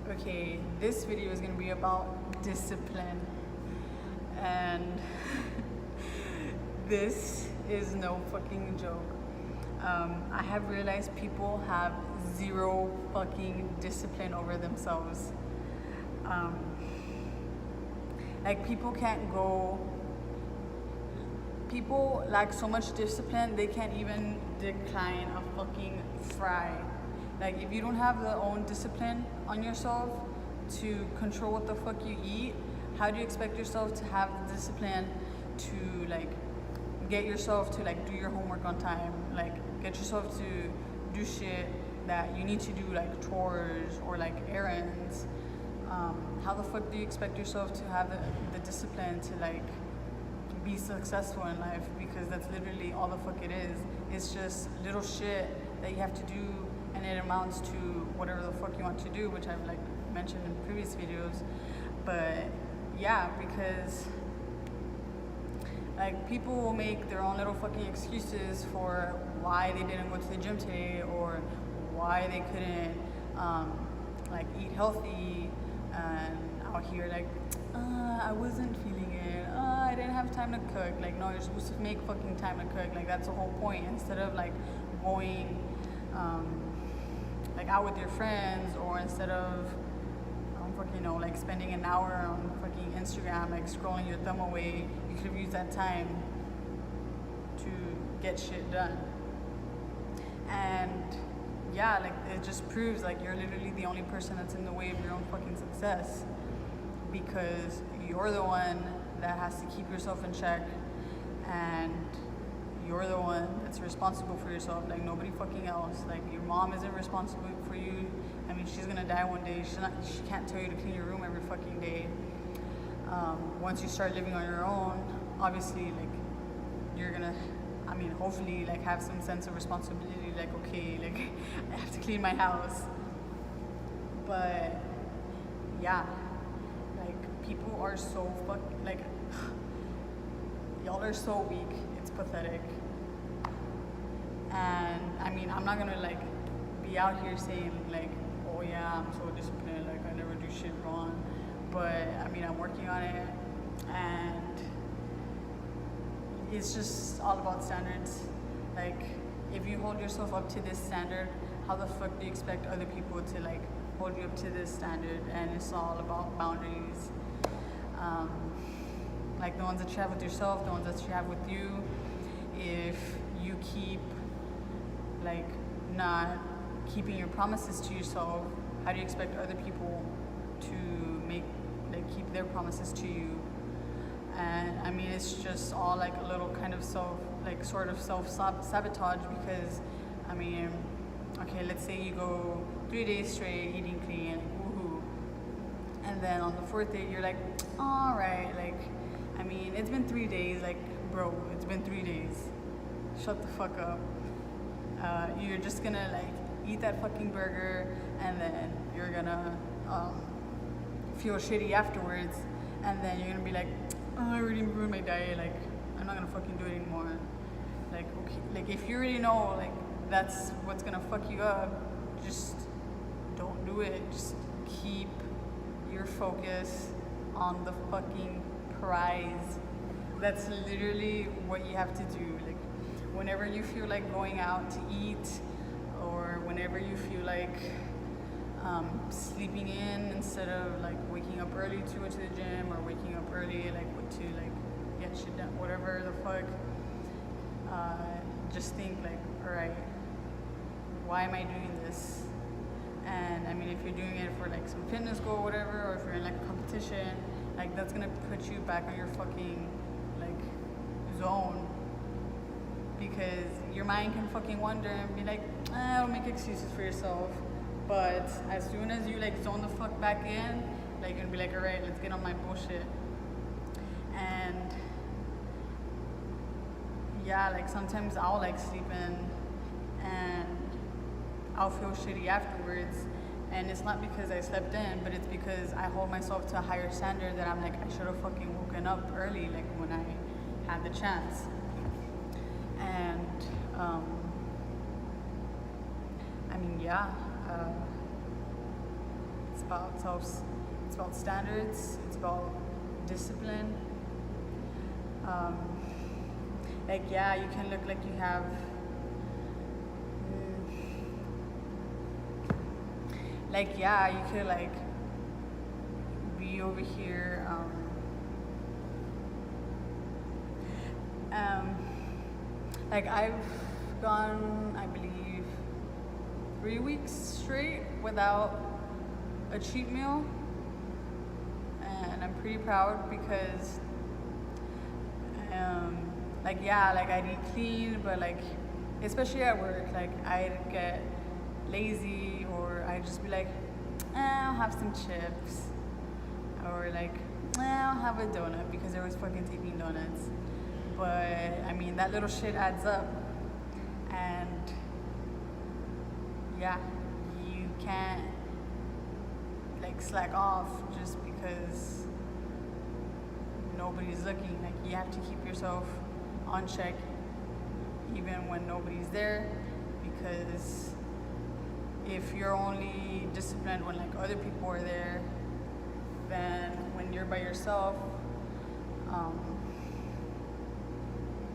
Okay, this video is gonna be about discipline, and this is no fucking joke. I have realized people have zero fucking discipline over themselves. Like people lack so much discipline, they can't even decline a fucking fry. Like, if you don't have the own discipline on yourself to control what the fuck you eat, how do you expect yourself to have the discipline to like get yourself to like do your homework on time, like get yourself to do shit that you need to do, like chores or like errands? How the fuck do you expect yourself to have the discipline to like be successful in life? Because that's literally all the fuck it is. It's just little shit that you have to do, and it amounts to whatever the fuck you want to do, which I've like mentioned in previous videos. But yeah, because like people will make their own little fucking excuses for why they didn't go to the gym today, or why they couldn't like eat healthy, and out here like I wasn't feeling it, I didn't have time to cook. Like, no, you're supposed to make fucking time to cook. Like, that's the whole point. Instead of like going like out with your friends, or instead of fucking, you know, like spending an hour on fucking Instagram, like scrolling your thumb away, you could have used that time to get shit done. And yeah, like it just proves like you're literally the only person that's in the way of your own fucking success, because you're the one that has to keep yourself in check, and you're the one that's responsible for yourself. Like, nobody fucking else. Like, your mom isn't responsible for you. I mean, she's gonna die one day. She can't tell you to clean your room every fucking day. Once you start living on your own, obviously, like, you're gonna, I mean, hopefully, like, have some sense of responsibility. Like, okay, like, I have to clean my house. But yeah, like, people are so like, y'all are so weak. It's pathetic. And I mean, I'm not gonna like be out here saying like, oh yeah, I'm so disciplined, like I never do shit wrong. But I mean, I'm working on it, and it's just all about standards. Like, if you hold yourself up to this standard, how the fuck do you expect other people to like hold you up to this standard? And it's all about boundaries. Like the ones that you have with yourself, the ones that you have with you. If you keep like not keeping your promises to yourself, how do you expect other people to keep their promises to you? And I mean, it's just all like a little kind of sort of self-sabotage, because I mean, okay, let's say you go 3 days straight eating clean, like woohoo, and then on the 4th day you're like, all right, like, I mean, it's been 3 days, like, bro, it's been 3 days, shut the fuck up. You're just gonna like eat that fucking burger, and then you're gonna feel shitty afterwards, and then you're gonna be like, oh, I already ruined my diet, like I'm not gonna fucking do it anymore. Like, okay, like if you already know like that's what's gonna fuck you up, just don't do it. Just keep your focus on the fucking prize. That's literally what you have to do. Like, whenever you feel like going out to eat, or whenever you feel like sleeping in instead of like waking up early to go to the gym, or waking up early like to like get shit done, whatever the fuck, just think like, all right, why am I doing this? And I mean, if you're doing it for like some fitness goal or whatever, or if you're in like a competition, like that's gonna put you back on your fucking like zone, because your mind can fucking wander and be like, don't make excuses for yourself. But as soon as you like zone the fuck back in, like you're gonna be like, all right, let's get on my bullshit. And yeah, like sometimes I'll like sleep in, and I'll feel shitty afterwards, and it's not because I slept in, but it's because I hold myself to a higher standard, that I'm like, I should have fucking woken up early, like when I had the chance. And I mean, yeah, it's it's about standards, it's about discipline. Um, like, yeah, you can look like you have, like, yeah, you could like be over here, like I've gone, I believe, 3 weeks straight without a cheat meal, and I'm pretty proud because, like, yeah, like I'd eat clean, but like, especially at work, like I'd get lazy, or I'd just be like, I'll have some chips, or like, I'll have a donut, because there was fucking taking donuts. But I mean, that little shit adds up, and yeah, you can't like slack off just because nobody's looking. Like, you have to keep yourself on check even when nobody's there, because if you're only disciplined when like other people are there, then when you're by yourself,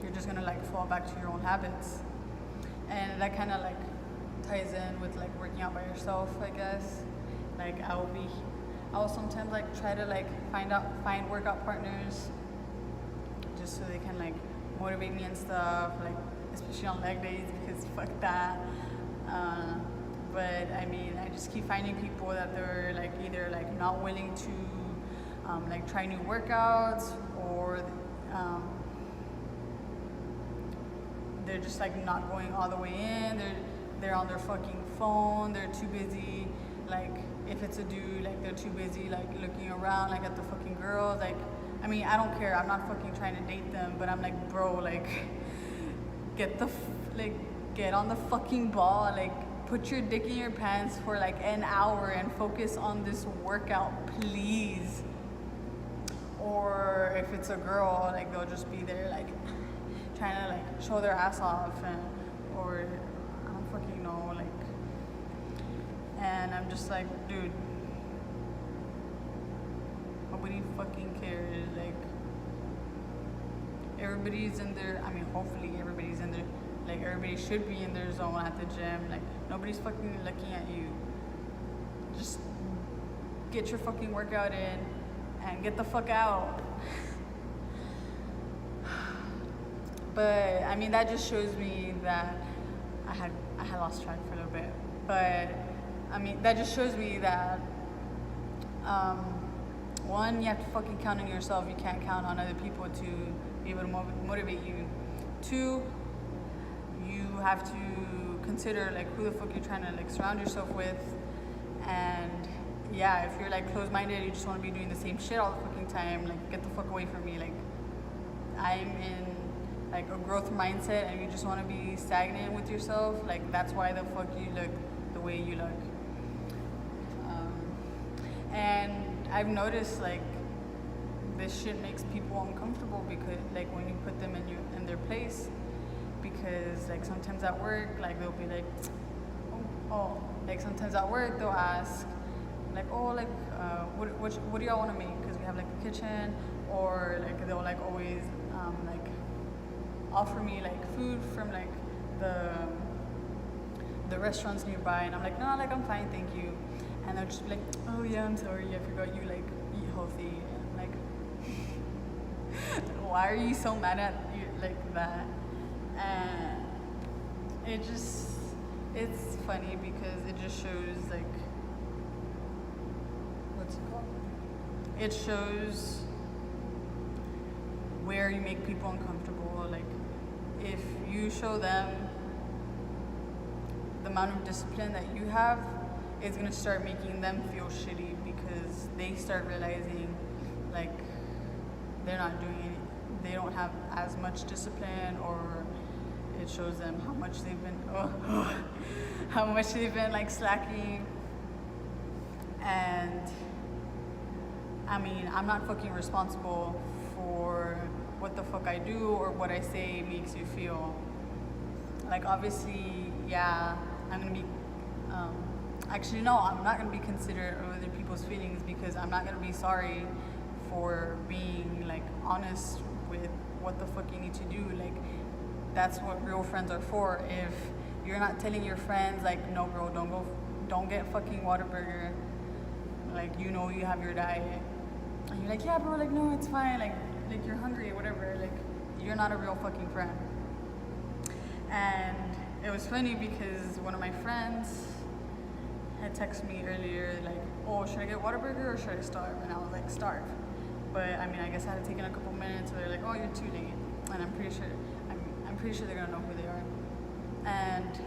you're just gonna like fall back to your own habits. And that kind of like ties in with like working out by yourself, I guess. Like, I'll sometimes like try to like find workout partners just so they can like motivate me and stuff, like especially on leg days, because fuck that. But I mean, I just keep finding people that they're like either like not willing to like try new workouts, or they're just like not going all the way in. They're on their fucking phone. They're too busy. Like, if it's a dude, like they're too busy like looking around like at the fucking girls. Like, I mean, I don't care. I'm not fucking trying to date them, but I'm like, bro, like get on the fucking ball. Like, put your dick in your pants for like an hour and focus on this workout, please. Or if it's a girl, like they'll just be there like trying to like show their ass off, or I don't fucking know, like, and I'm just like, dude, nobody fucking cares. Like, everybody's in their, I mean, hopefully everybody's in their, like, everybody should be in their zone at the gym. Like, nobody's fucking looking at you. Just get your fucking workout in and get the fuck out. But I mean, that just shows me that I had lost track for a little bit. But I mean, that just shows me that one, you have to fucking count on yourself. You can't count on other people to be able to motivate you. Two, you have to consider like who the fuck you're trying to like surround yourself with. And yeah, if you're like closed-minded, you just want to be doing the same shit all the fucking time, like, get the fuck away from me. Like, I'm in like a growth mindset, and you just want to be stagnant with yourself. Like, that's why the fuck you look the way you look. And I've noticed like this shit makes people uncomfortable, because like when you put them in their place, because like sometimes at work, like they'll be like, oh, like sometimes at work they'll ask like, oh, like what do y'all want to make, because we have like a kitchen, or like they'll like always like offer me like food from like the restaurants nearby, and I'm like, no, like I'm fine, thank you. And they'll just be like, oh yeah, I'm sorry, I forgot you like eat healthy. And I'm like, why are you so mad at you like that? And it's funny, because it just shows like, what's it called? It shows where you make people uncomfortable. Like, if you show them the amount of discipline that you have, it's gonna start making them feel shitty, because they start realizing like they're not doing it, they don't have as much discipline, or it shows them how much they've been like slacking. And I mean, I'm not fucking responsible for what the fuck I do or what I say makes you feel. Like, obviously, yeah, I'm gonna be Actually, no, I'm not gonna be considerate of other people's feelings because I'm not gonna be sorry for being like honest with what the fuck you need to do. Like, that's what real friends are for. If you're not telling your friends like, no, bro, don't get fucking Whataburger. Like, you know you have your diet, and you're like, yeah, bro, like, no, it's fine. Like you're hungry or whatever. Like, you're not a real fucking friend. And it was funny because one of my friends had texted me earlier, like, oh, should I get Whataburger or should I starve? And I was like, starve. But I mean, I guess I had taken a couple minutes. So they're like, oh, you're too late. And I'm pretty sure they're gonna know who they are. And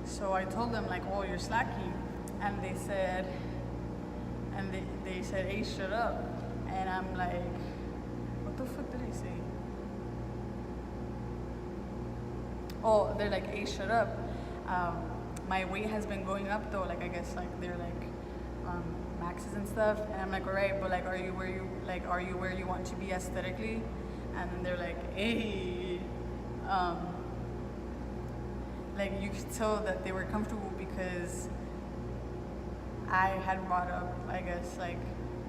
so I told them like, oh, you're slacking. And they said, hey, shut up. And I'm like, what the fuck did I say? Oh, they're like, hey, shut up. My weight has been going up though. Like, I guess like they're like maxes and stuff. And I'm like, all right, but like, are you where you want to be aesthetically? And then they're like, hey, like you could tell that they were comfortable because I had brought up, I guess, like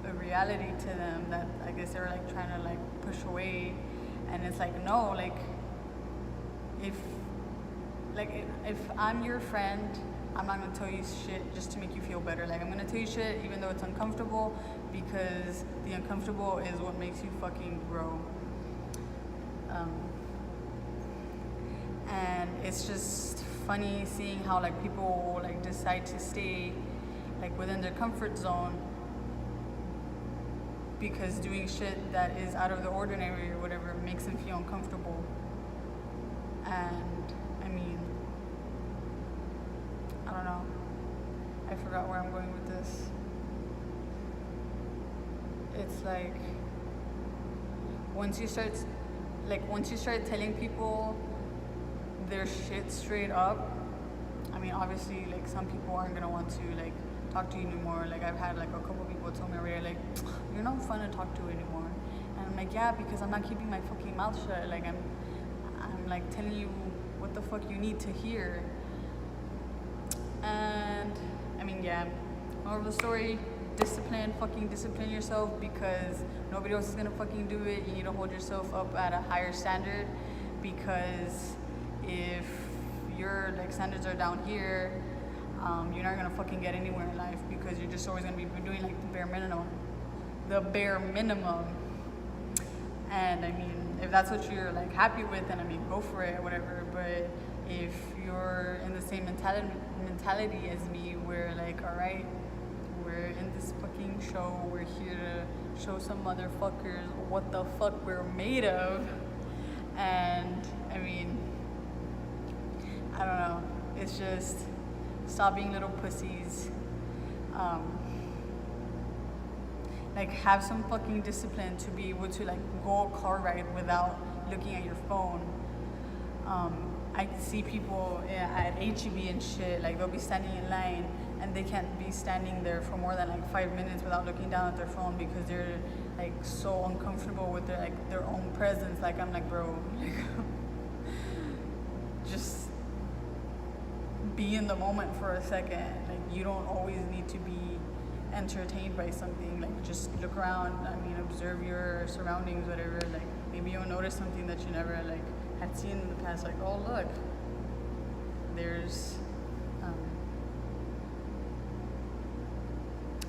a reality to them that I guess they were like trying to like push away. And it's like, no, like if I'm your friend, I'm not gonna tell you shit just to make you feel better. Like, I'm gonna tell you shit even though it's uncomfortable, because the uncomfortable is what makes you fucking grow. And it's just funny seeing how like people like decide to stay like within their comfort zone because doing shit that is out of the ordinary or whatever makes them feel uncomfortable. And I mean, I don't know. I forgot where I'm going with this. It's like once you start telling people their shit straight up, I mean, obviously, like, some people aren't gonna want to like talk to you anymore. Like, I've had like a couple people tell me already, like, you're not fun to talk to anymore. And I'm like, yeah, because I'm not keeping my fucking mouth shut. Like, I'm like telling you what the fuck you need to hear. And I mean, yeah, moral of the story, discipline yourself, because nobody else is gonna fucking do it. You need to hold yourself up at a higher standard, because if your like standards are down here, you're not gonna fucking get anywhere in life, because you're just always gonna be doing like the bare minimum. And I mean, if that's what you're like happy with, then I mean, go for it, whatever. But if you're in the same mentality as me, where like, all right, we're in this fucking show, we're here to show some motherfuckers what the fuck we're made of. And I mean, I don't know, it's just stop being little pussies. Like, have some fucking discipline to be able to like go a car ride without looking at your phone. I see people at HEB and shit, like they'll be standing in line and they can't be standing there for more than like 5 minutes without looking down at their phone because they're like so uncomfortable with their own presence. Like, I'm like, bro, like, just be in the moment for a second. Like, you don't always need to be entertained by something. Like, just look around. I mean, observe your surroundings, whatever. Like, maybe you'll notice something that you never like had seen in the past. Like, oh look, there's I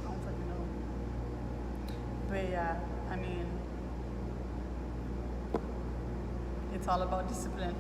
don't fucking know. But yeah, I mean, it's all about discipline.